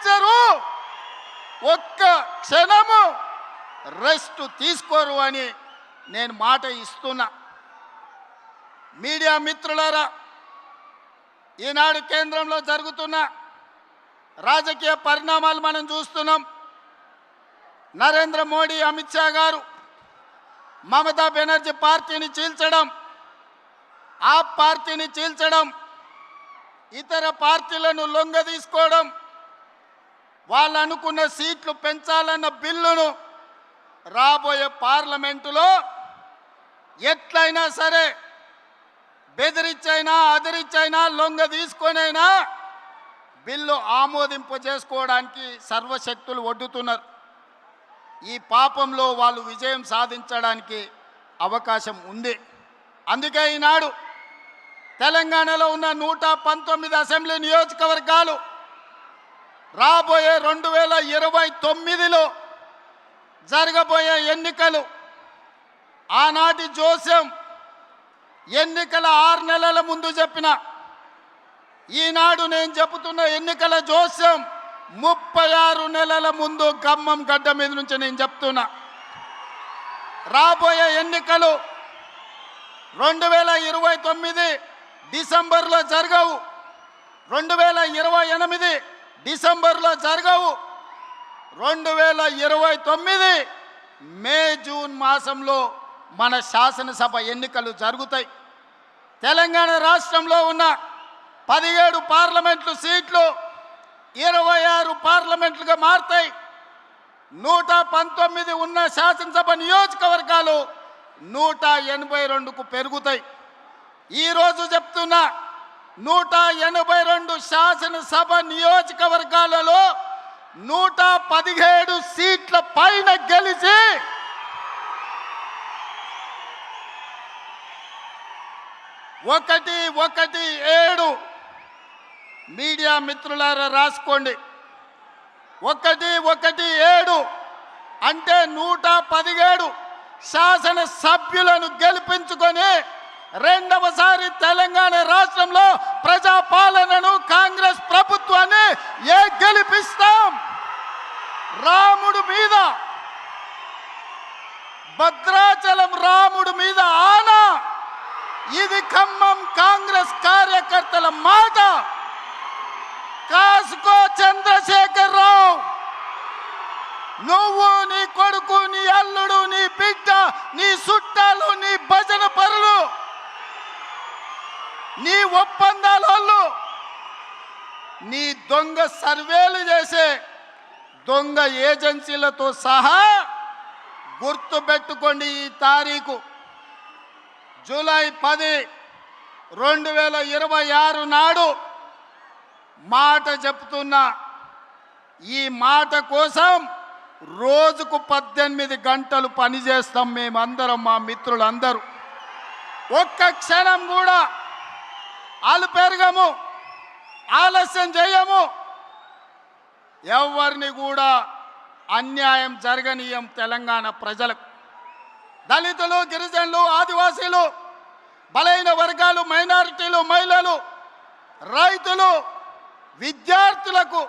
కనిపించరు, ఒక్క క్షణము రెస్ట్ తీసుకోరు అని నేను మాట ఇస్తున్నా. మీడియా మిత్రులారా, ఈనాడు కేంద్రంలో జరుగుతున్న రాజకీయ పరిణామాలు మనం చూస్తున్నాం. నరేంద్ర మోడీ, అమిత్ షా గారు మమతా బెనర్జీ పార్టీని చీల్చడం, ఆ పార్టీని చీల్చడం, ఇతర పార్టీలను లొంగదీసుకోవడం, వాళ్ళు అనుకున్న సీట్లు పెంచాలన్న బిల్లును రాబోయే పార్లమెంటులో ఎట్లయినా సరే బెదిరించైనా అదిరించైనా లొంగ తీసుకొనైనా బిల్లు ఆమోదింప చేసుకోవడానికి సర్వశక్తులు ఒడ్డుతున్నారు. ఈ పాపంలో వాళ్ళు విజయం సాధించడానికి అవకాశం ఉంది. అందుకే ఈనాడు తెలంగాణలో ఉన్న 119 అసెంబ్లీ నియోజకవర్గాలు రాబోయే 2029లో జరగబోయే ఎన్నికలు, ఆనాటి జోస్యం ఎన్నికల 6 నెలల ముందు చెప్పిన, ఈనాడు నేను చెబుతున్న ఎన్నికల జోస్యం 36 నెలల ముందు ఖమ్మం గడ్డ మీద నుంచి నేను చెప్తున్నా. రాబోయే ఎన్నికలు 2029 డిసెంబర్లో జరగవు, 2028 డిసెంబర్లో జరగవు, 2029 మే జూన్ మాసంలో మన శాసనసభ ఎన్నికలు జరుగుతాయి. తెలంగాణ రాష్ట్రంలో ఉన్న 17 పార్లమెంట్లు సీట్లు 26 పార్లమెంట్లుగా మారుతాయి. 119 ఉన్న శాసనసభ నియోజకవర్గాలు 182కు పెరుగుతాయి. ఈరోజు చెప్తున్నా, 182 శాసనసభ నియోజకవర్గాలలో 117 సీట్ల పైన గెలిచి 117 మీడియా మిత్రులారా రాసుకోండి. 117 అంటే 117 శాసన సభ్యులను గెలిపించుకొని రెండవసారి తెలంగాణ రాష్ట్రంలో ప్రజాపాలనను, కాంగ్రెస్ ప్రభుత్వాన్ని గెలిపిస్తాం. రాముడు మీద, భద్రాచలం రాముడు మీద ఆనా. ఇది ఖమ్మం కాంగ్రెస్ కార్యకర్తల మాట. కాసుకో చంద్రశేఖర్ రావు, నువ్వు, నీ కొడుకు, నీ అల్లుడు, నీ బిడ్డ, నీ చుట్టాలు, నీ భజన పరులు, నీ ఒప్పందాలు, నీ దొంగ సర్వేలు చేసే దొంగ ఏజెన్సీలతో సహా గుర్తుపెట్టుకోండి. ఈ తారీఖు జూలై 10, 2026 నాడు మాట చెప్తున్నా. ఈ మాట కోసం రోజుకు 18 గంటలు పనిచేస్తాం మేమందరం, మా మిత్రులందరూ. ఒక్క క్షణం కూడా పెరగము, ఆలస్యం చేయము. ఎవరిని కూడా అన్యాయం జరగనీయం. తెలంగాణ ప్రజలకు, దళితులు, గిరిజనులు, ఆదివాసీలు, బలైన వర్గాలు, మైనారిటీలు, మహిళలు, రైతులు, విద్యార్థులకు